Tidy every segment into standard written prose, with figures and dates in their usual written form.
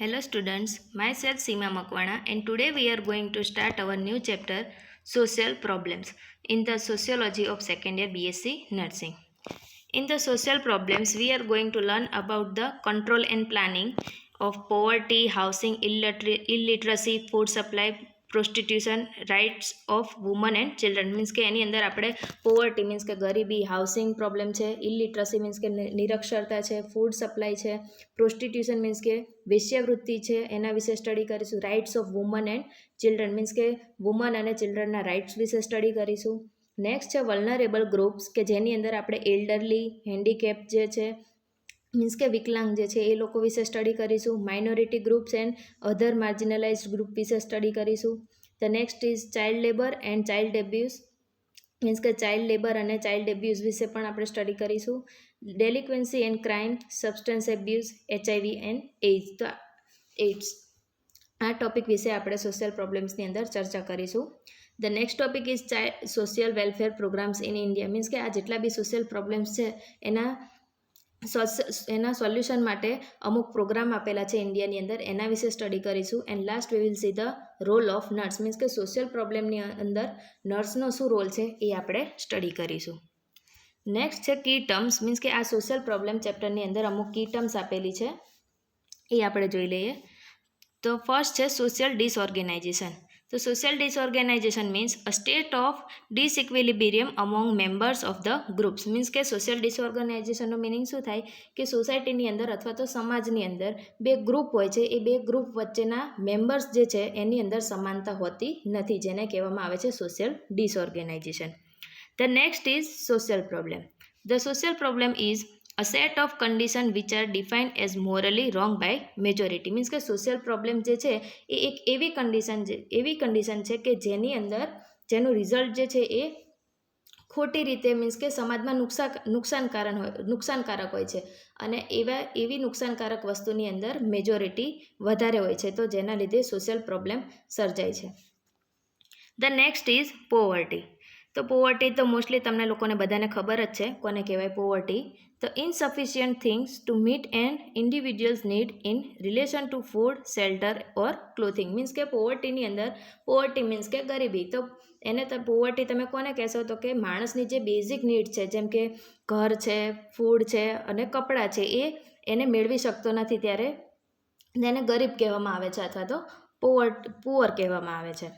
Hello students, myself Seema Makwana and today we are going to start our new chapter Social Problems in the Sociology of Second Year BSc Nursing. In the social problems we are going to learn about the control and planning of poverty, housing, illiteracy, food supply, prostitution, rights of women and children. Means કે એની અંદર આપણે poverty means કે ગરીબી, housing problem છે, ઇલિટરસી means કે નિરક્ષરતા છે, food supply છે, પ્રોસ્ટિટ્યુશન means કે વેશ્યાવૃત્તિ છે, એના વિશે સ્ટડી કરીશું. Rights of woman and children means કે વુમન અને ચિલ્ડ્રનના રાઇટ્સ વિશે સ્ટડી કરીશું. નેક્સ્ટ છે વલ્નરેબલ ગ્રુપ્સ કે જેની અંદર આપણે એલ્ડરલી, હેન્ડીકેપ જે છે મીન્સ કે વિકલાંગ જે છે એ લોકો વિશે સ્ટડી કરીશું. Minority groups and other marginalised group વિશે સ્ટડી કરીશું. The next is child labour and child abuse means કે ચાઇલ્ડ લેબર અને ચાઇલ્ડ એબ્યુઝ વિશે પણ આપણે સ્ટડી કરીશું. Delinquency and crime, substance abuse, HIV and AIDS આ ટોપિક વિશે આપણે સોશિયલ પ્રોબ્લેમ્સની અંદર ચર્ચા કરીશું. The next topic is social welfare programmes in India means કે આ જેટલા બી સોશિયલ પ્રોબ્લેમ્સ છે એના સોલ્યુશન માટે અમુક પ્રોગ્રામ આપેલા છે ઇન્ડિયાની અંદર, એના વિશે સ્ટડી કરીશું. And last we will see the role of nurse means કે સોશિયલ પ્રોબ્લેમની અંદર નર્સનો શું રોલ છે એ આપણે સ્ટડી કરીશું. નેક્સ્ટ છે કી ટર્મ્સ મીન્સ કે આ સોશિયલ પ્રોબ્લેમ ચેપ્ટરની અંદર અમુક કી ટર્મ્સ આપેલી છે એ આપણે જોઈ લઈએ. તો ફર્સ્ટ છે સોશિયલ ડિસઓર્ગેનાઇઝેશન. તો social disorganisation means a state of disequilibrium among members of the groups means કે સોશિયલ ડિસઓર્ગેનાઇઝેશનનો મિનિંગ શું થાય કે સોસાયટીની અંદર અથવા તો સમાજની અંદર બે ગ્રુપ હોય છે, એ બે ગ્રુપ વચ્ચેના મેમ્બર્સ જે છે એની અંદર સમાનતા હોતી નથી, જેને કહેવામાં આવે છે social disorganisation. The next is social problem. The social problem is a set of conditions which are defined as morally wrong by majority means કે સોશિયલ પ્રોબ્લેમ જે છે એ એક એવી કન્ડિશન છે કે જેની અંદર જેનું રિઝલ્ટ જે છે એ ખોટી રીતે મીન્સ કે સમાજમાં નુકસાનકારક હોય છે અને એવી નુકસાનકારક વસ્તુની અંદર મેજોરિટી વધારે હોય છે, તો જેના લીધે સોશિયલ પ્રોબ્લેમ સર્જાય છે. The next is poverty. તો પોવર્ટી તો મોસ્ટલી તમને લોકોને બધાને ખબર જ છે કોને કહેવાય પોવર્ટી. તો insufficient things to meet an individuals need in relation to food, shelter or clothing means કે પોવર્ટીની અંદર પોવર્ટી મીન્સ કે ગરીબી, તો એને તો પોવર્ટી તમે કોને કહેશો તો કે માણસની જે બેઝિક નીડ છે જેમ કે ઘર છે, ફૂડ છે અને કપડાં છે એને મેળવી શકતો નથી, ત્યારે એને ગરીબ કહેવામાં આવે છે અથવા તો પુઅર કહેવામાં આવે છે.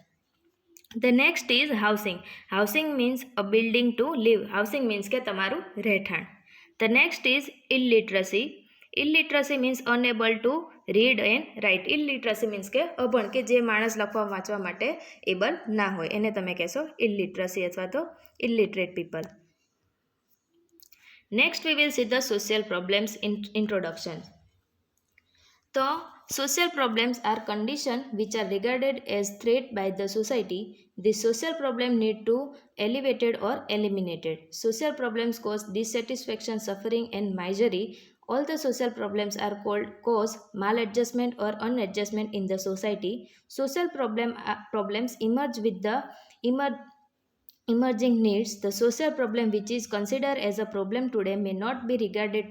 The next is housing. Housing means a building to live. Housing means કે તમારું રહેઠાણ. The next is illiteracy. Illiteracy means unable to read and write. Illiteracy means કે અભણ, કે જે માણસ લખવા વાંચવા માટે એબલ ના હોય એને તમે કહેશો ઇલિટરસી અથવા તો illiterate people. Next we will see the social problems introduction. તો social problems are conditions which are regarded as threat by the society. The social problem need to elevated or eliminated. Social problems cause dissatisfaction, suffering and misery. All the social problems are cause maladjustment or unadjustment in the society. Social problems emerge with the emerging needs. The social problem which is considered as a problem today may not regarded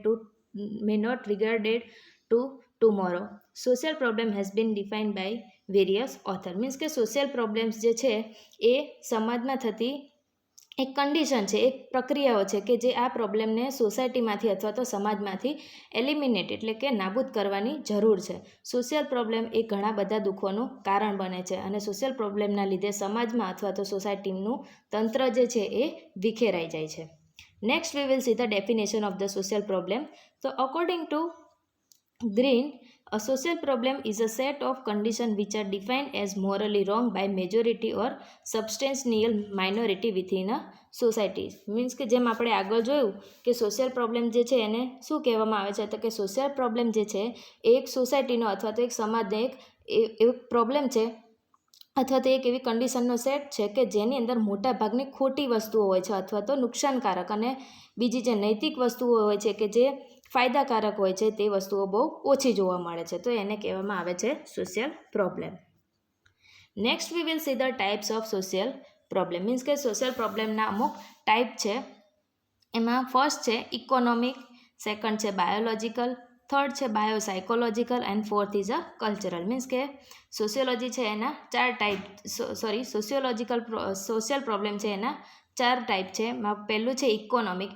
to tomorrow. Social problem has been defined by various author means કે social problems જે છે એ સમાજમાં થતી એક condition છે, એક પ્રક્રિયાઓ છે કે જે આ પ્રોબ્લેમને સોસાયટીમાંથી અથવા તો સમાજમાંથી એલિમિનેટ એટલે કે નાબૂદ કરવાની જરૂર છે. સોશિયલ પ્રોબ્લેમ એ ઘણા બધા દુઃખોનું કારણ બને છે અને સોશિયલ પ્રોબ્લેમના લીધે સમાજમાં અથવા તો સોસાયટીનું તંત્ર જે છે એ વિખેરાઈ જાય છે. Next we will see the definition of the social problem. તો according to Green, a social problem is a set of conditions which are defined as morally wrong by majority or substantial minority within a society. Means કે જેમ આપણે આગળ જોયું કે social problem જે છે એને શું કહેવામાં આવે છે, તો કે સોશિયલ પ્રોબ્લેમ જે છે એ એક સોસાયટીનો અથવા તો એક સમાજનો એક પ્રોબ્લેમ છે અથવા તો એક એવી કન્ડિશનનો સેટ છે કે જેની અંદર મોટા ભાગની ખોટી વસ્તુઓ હોય છે અથવા તો નુકસાનકારક, અને બીજી જે નૈતિક વસ્તુઓ હોય છે કે જે ફાયદાકારક હોય છે તે વસ્તુઓ બહુ ઓછી જોવા મળે છે, તો એને કહેવામાં આવે છે social problem. Next we will see the types of social problem means કે સોશિયલ પ્રોબ્લેમના અમુક ટાઈપ છે. એમાં ફર્સ્ટ છે ઇકોનોમિક, સેકન્ડ છે બાયોલોજિકલ, થર્ડ છે biopsychological and fourth is a cultural. Means કે સોશિયોલોજી છે એના 4 ટાઈપ, સોશિયલ પ્રોબ્લેમ છે એના 4 ટાઈપ છે. પહેલું છે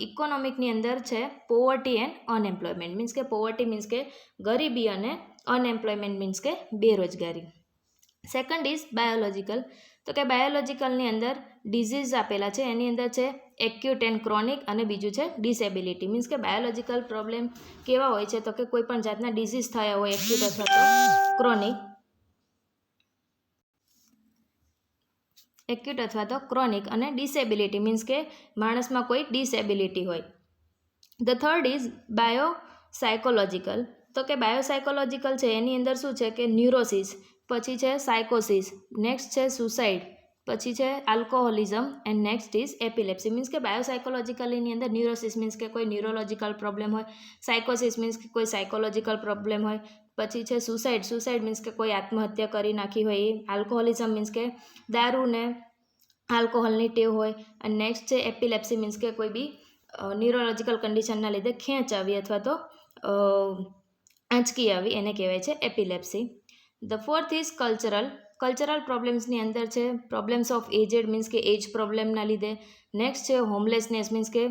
ઇકોનોમિકની અંદર છે પોવર્ટી એન્ડ અનએમ્પ્લોયમેન્ટ. મીન્સ કે પોવર્ટી મીન્સ કે ગરીબી અને અનએમ્પ્લોયમેન્ટ મીન્સ કે બેરોજગારી. Second is biological. તો કે બાયોલોજીકલની અંદર ડિઝીઝ આપેલા છે, એની અંદર છે એક્યુટ એન્ડ ક્રોનિક અને બીજું છે ડિસેબિલિટી. મીન્સ કે બાયોલોજીકલ પ્રોબ્લેમ કેવા હોય છે તો કે કોઈ પણ જાતના ડિઝીઝ થયા હોય એક્યુટ અથવા તો ક્રોનિક અને ડિસેબિલિટી મીન્સ કે માણસમાં કોઈ ડિસેબિલિટી હોય. The third is biopsychological. તો કે બાયોસાયકોલોજીકલ છે એની અંદર શું છે કે ન્યુરોસિસ, પછી છે સાયકોસિસ, નેક્સ્ટ છે સુસાઇડ, પછી છે alcoholism and next is epilepsy. Means કે બાયોસાયકોલોજીકલની અંદર ન્યુરોસિસ મીન્સ કે કોઈ ન્યુરોલોજીકલ પ્રોબ્લેમ હોય, સાયકોસિસ મીન્સ કે કોઈ સાયકોલોજીકલ પ્રોબ્લેમ હોય, પછી છે સુસાઇડ મીન્સ કે કોઈ આત્મહત્યા કરી નાખી હોય એ, આલ્કોહોલિઝમ મીન્સ કે દારૂ ને આલ્કોહોલની ટેવ હોય, અને નેક્સ્ટ છે એપિલેપ્સી મીન્સ કે કોઈ બી ન્યુરોલોજીકલ કન્ડિશનના લીધે ખેંચ આવી અથવા તો આંચકી આવી, એને કહેવાય છે epilepsy. The fourth is cultural પ્રોબ્લેમ્સની અંદર છે પ્રોબ્લેમ્સ ઓફ એજેડ મીન્સ કે એજ પ્રોબ્લેમના લીધે, નેક્સ્ટ છે હોમલેસનેસ મીન્સ કે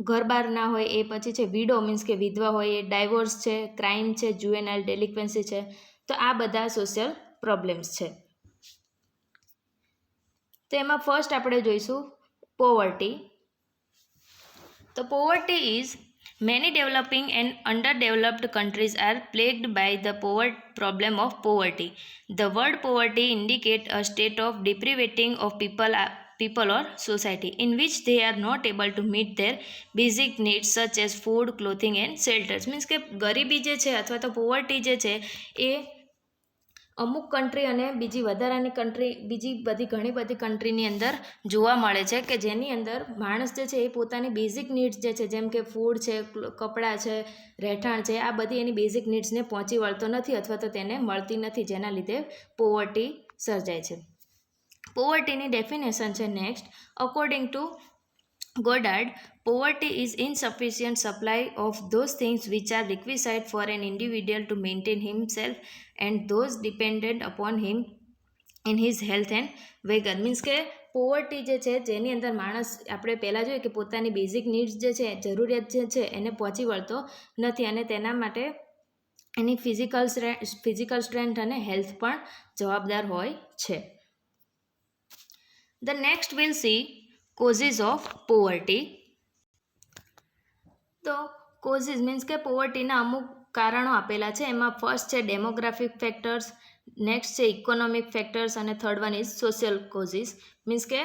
ઘર બહાર ના હોય એ, પછી છે વિડો મીન્સ કે વિધવા હોય એ, ડાયવોર્સ છે, ક્રાઇમ છે, જુવેનાઇલ ડેલિક્વન્સી છે. તો આ બધા સોશિયલ પ્રોબ્લેમ્સ છે. તો એમાં ફર્સ્ટ આપણે જોઈશું પોવર્ટી. તો poverty is many developing and underdeveloped countries are plagued by the problem of poverty. The word poverty indicates a state of deprivation of people or society in which they are not able to meet their basic needs such as food, clothing and shelters. Means કે ગરીબી જે છે અથવા તો poverty જે છે એ અમુક country અને બીજી વધારાની કન્ટ્રી, બીજી બધી ઘણી બધી કન્ટ્રીની અંદર જોવા મળે છે કે જેની અંદર માણસ જે છે એ પોતાની બેઝિક નીડ્સ જે છે જેમ કે ફૂડ છે, કપડાં છે, રહેઠાણ છે, આ બધી એની બેઝિક નીડ્સને પહોંચી વળતો નથી અથવા તો તેને મળતી નથી, જેના લીધે પોવર્ટી સર્જાય છે. પોવર્ટીની ડેફિનેશન છે next. According to Goddard, poverty is insufficient supply of those things which are requisite for an individual to maintain himself and those dependent upon him in his health and vigor. Means કે poverty જે છે જેની અંદર માણસ, આપણે પહેલાં જોઈએ કે પોતાની બેઝિક નીડ્સ જે છે, જરૂરિયાત જે છે એને પહોંચી વળતો નથી અને તેના માટે એની ફિઝિકલ સ્ટ્રેન્થ અને હેલ્થ પણ જવાબદાર હોય છે. The next will see causes of poverty. તો કોઝિસ મીન્સ કે પોવર્ટીના અમુક કારણો આપેલા છે. એમાં ફર્સ્ટ છે ડેમોગ્રાફિક ફેક્ટર્સ, નેક્સ્ટ છે ઇકોનોમિક ફેક્ટર્સ અને third one is social causes. Means કે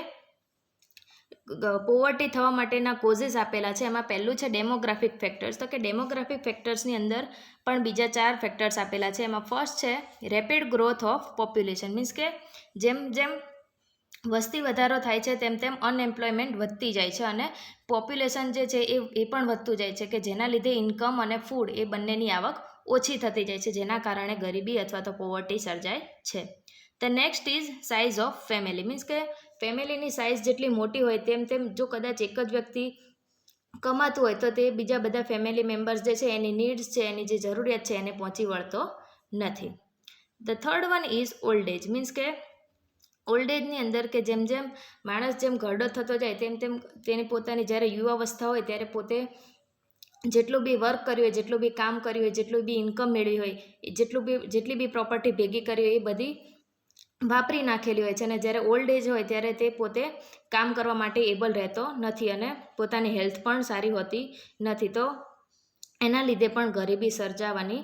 પોવર્ટી થવા માટેના કોઝિસ આપેલા છે. એમાં પહેલું છે ડેમોગ્રાફિક ફેક્ટર્સ. તો કે ડેમોગ્રાફિક ફેક્ટર્સની અંદર પણ બીજા 4 ફેક્ટર્સ આપેલા છે. એમાં ફર્સ્ટ છે rapid growth of population. Means કે જેમ જેમ વસ્તી વધારો થાય છે તેમ તેમ અનએમ્પ્લોયમેન્ટ વધતી જાય છે અને પોપ્યુલેશન જે છે એ પણ વધતું જાય છે કે જેના લીધે ઇન્કમ અને ફૂડ એ બંનેની આવક ઓછી થતી જાય છે, જેના કારણે ગરીબી અથવા તો પોવર્ટી સર્જાય છે. The next is size of family. Means કે ફેમિલીની સાઇઝ જેટલી મોટી હોય તેમ તેમ જો કદાચ એક જ વ્યક્તિ કમાતું હોય તો તે બીજા બધા ફેમિલી મેમ્બર્સ જે છે એની નીડ્સ છે, એની જે જરૂરિયાત છે એને પહોંચી વળતો નથી. The third one is old age. Means કે ઓલ્ડ એજની અંદર કે જેમ જેમ માણસ જેમ ઘરડો થતો જાય તેમ તેમ તેની પોતાની જ્યારે યુવાવસ્થા હોય ત્યારે પોતે જેટલું બી વર્ક કર્યું હોય, જેટલું બી કામ કર્યું હોય, જેટલું બી ઇન્કમ મેળવી હોય, જેટલી બી પ્રોપર્ટી ભેગી કરી હોય એ બધી વાપરી નાખેલી હોય છે અને જ્યારે ઓલ્ડ એજ હોય ત્યારે તે પોતે કામ કરવા માટે એબલ રહેતો નથી અને પોતાની હેલ્થ પણ સારી હોતી નથી. તો એના લીધે પણ ગરીબી સર્જાવાની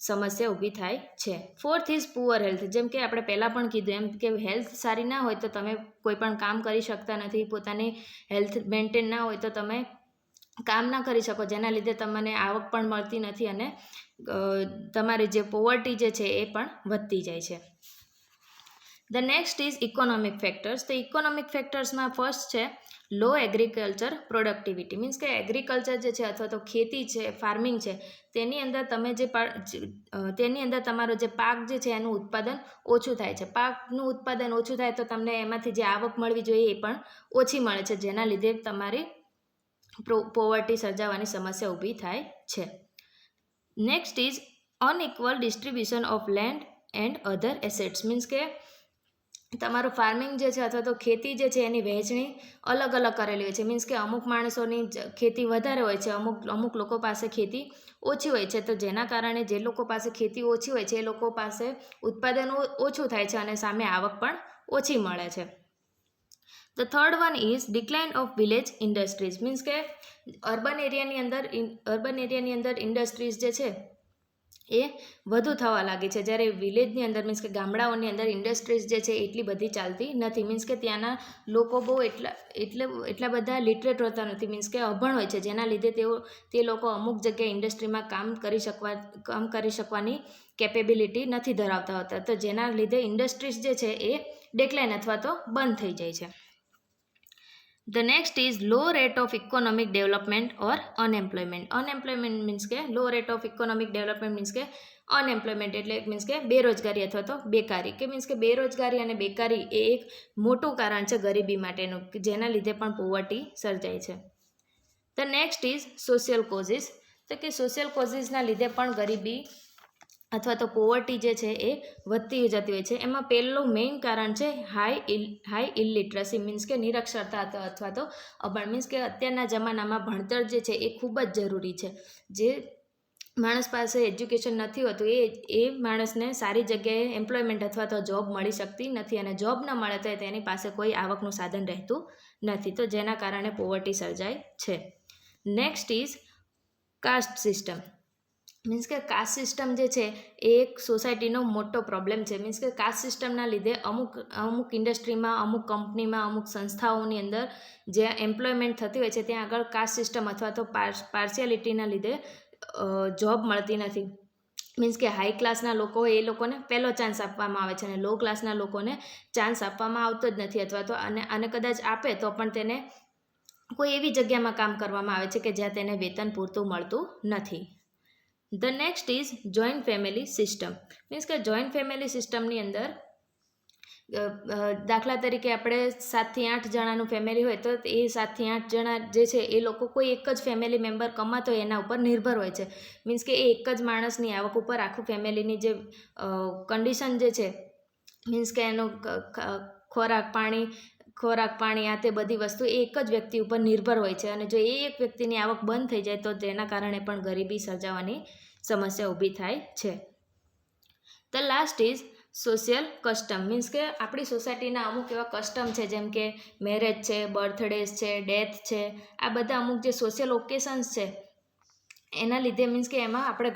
સમસ્યા ઊભી થાય છે. Fourth is poor health. જેમ કે આપણે પહેલાં પણ કીધું એમ કે હેલ્થ સારી ના હોય તો તમે કોઈ પણ કામ કરી શકતા નથી, પોતાની હેલ્થ મેન્ટેન ના હોય તો તમે કામ ના કરી શકો, જેના લીધે તમને આવક પણ મળતી નથી અને તમારી જે પોવર્ટી જે છે એ પણ વધતી જાય છે. The next is economic factors. તો ઇકોનોમિક ફેક્ટર્સમાં ફર્સ્ટ છે લો એગ્રીકલ્ચર પ્રોડક્ટિવિટી. મીન્સ કે એગ્રીકલ્ચર જે છે અથવા તો ખેતી છે, ફાર્મિંગ છે, તેની અંદર તમારો જે પાક જે છે એનું ઉત્પાદન ઓછું થાય છે. પાકનું ઉત્પાદન ઓછું થાય તો તમને એમાંથી જે આવક મળવી જોઈએ એ પણ ઓછી મળે છે, જેના લીધે તમારી પોવર્ટી સર્જાવાની સમસ્યા ઊભી થાય છે. Next is unequal distribution of land and other assets. Means કે તમારું ફાર્મિંગ જે છે અથવા તો ખેતી જે છે એની વહેંચણી અલગ અલગ કરેલી હોય છે. મીન્સ કે અમુક માણસોની ખેતી વધારે હોય છે, અમુક લોકો પાસે ખેતી ઓછી હોય છે. તો જેના કારણે જે લોકો પાસે ખેતી ઓછી હોય છે એ લોકો પાસે ઉત્પાદન ઓછું થાય છે અને સામે આવક પણ ઓછી મળે છે. The third one is decline of village industries. Means કે અર્બન એરિયાની અંદર ઇન્ડસ્ટ્રીઝ જે છે એ વધુ થવા લાગી છે, જ્યારે વિલેજની અંદર મીન્સ કે ગામડાઓની અંદર ઇન્ડસ્ટ્રીઝ જે છે એટલી બધી ચાલતી નથી. મીન્સ કે ત્યાંના લોકો બહુ એટલા બધા લિટરેટ હોતા નથી, મીન્સ કે અભણ હોય છે, જેના લીધે તે લોકો અમુક જગ્યાએ ઇન્ડસ્ટ્રીમાં કામ કરી શકવાની કેપેબિલિટી નથી ધરાવતા હોતા. તો જેના લીધે ઇન્ડસ્ટ્રીઝ જે છે એ ડિક્લાઇન અથવા તો બંધ થઈ જાય છે. The next is low rate of economic development or unemployment. Unemployment means કે low rate of economic development means કે unemployment એટલે મીન્સ કે બેરોજગારી અથવા તો બેકારી, કે મીન્સ કે બેરોજગારી અને બેકારી એ એક મોટું કારણ છે ગરીબી માટેનું, જેના લીધે પણ પોવર્ટી સર્જાય છે. The next is social causes. તો કે સોશિયલ કોઝિસના લીધે પણ ગરીબી અથવા તો પોવર્ટી જે છે એ વધતી જતી હોય છે. એમાં પહેલું મેઇન કારણ છે હાઈ ઇલિટરસી, મીન્સ કે નિરક્ષરતા અથવા તો અભણ. મીન્સ કે અત્યારના જમાનામાં ભણતર જે છે એ ખૂબ જ જરૂરી છે. જે માણસ પાસે એજ્યુકેશન નથી હોતું એ માણસને સારી જગ્યાએ એમ્પ્લોયમેન્ટ અથવા તો જોબ મળી શકતી નથી, અને જોબ ન મળે તો તેની પાસે કોઈ આવકનું સાધન રહેતું નથી. તો જેના કારણે પોવર્ટી સર્જાય છે. Next is caste system. Means કે કાસ્ટ સિસ્ટમ જે છે એ એક સોસાયટીનો મોટો પ્રોબ્લેમ છે. મીન્સ કે કાસ્ટ સિસ્ટમના લીધે અમુક ઇન્ડસ્ટ્રીમાં, અમુક કંપનીમાં, અમુક સંસ્થાઓની અંદર જે એમ્પ્લોયમેન્ટ થતી હોય છે ત્યાં આગળ કાસ્ટ સિસ્ટમ અથવા તો પાર્શિયાલિટીના લીધે જોબ મળતી નથી. મીન્સ કે હાઈ ક્લાસના લોકો હોય એ લોકોને પહેલો ચાન્સ આપવામાં આવે છે અને લો ક્લાસના લોકોને ચાન્સ આપવામાં આવતો જ નથી, અથવા તો અને કદાચ આપે તો પણ તેને કોઈ એવી જગ્યામાં કામ કરવામાં આવે છે કે જ્યાં તેને વેતન પૂરતું મળતું નથી. The next is joint family system. Means કે જોઈન્ટ ફેમિલી સિસ્ટમની અંદર દાખલા તરીકે આપણે 7 થી 8 જણાનું ફેમિલી હોય તો એ 7 થી 8 જણા જે છે એ લોકો કોઈ એક જ ફેમિલી મેમ્બર કમાતો હોય એના ઉપર નિર્ભર હોય છે. મીન્સ કે એ એક જ માણસની આવક ઉપર આખું ફેમિલીની જે કન્ડિશન જે છે, મીન્સ કે એનું ખોરાક પાણી આ તે બધી વસ્તુ એ એક જ વ્યક્તિ ઉપર નિર્ભર હોય છે, અને જો એ એક વ્યક્તિની આવક બંધ થઈ જાય તો તેના કારણે પણ ગરીબી સર્જાવાની સમસ્યા ઊભી થાય છે. The last is social custom. Means કે આપણી સોસાયટીના અમુક એવા કસ્ટમ છે, જેમ કે મેરેજ છે, બર્થડેઝ છે, ડેથ છે, આ બધા અમુક જે સોશિયલ ઓકેશન્સ છે એના લીધે મીન્સ કે એમાં આપણે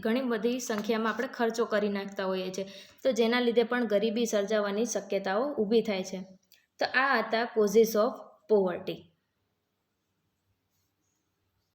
ઘણી બધી સંખ્યામાં આપણે ખર્ચો કરી નાખતા હોઈએ છીએ, તો જેના લીધે પણ ગરીબી સર્જાવાની શક્યતાઓ ઊભી થાય છે. તો આ હતા કોઝિસ ઓફ પોવર્ટી.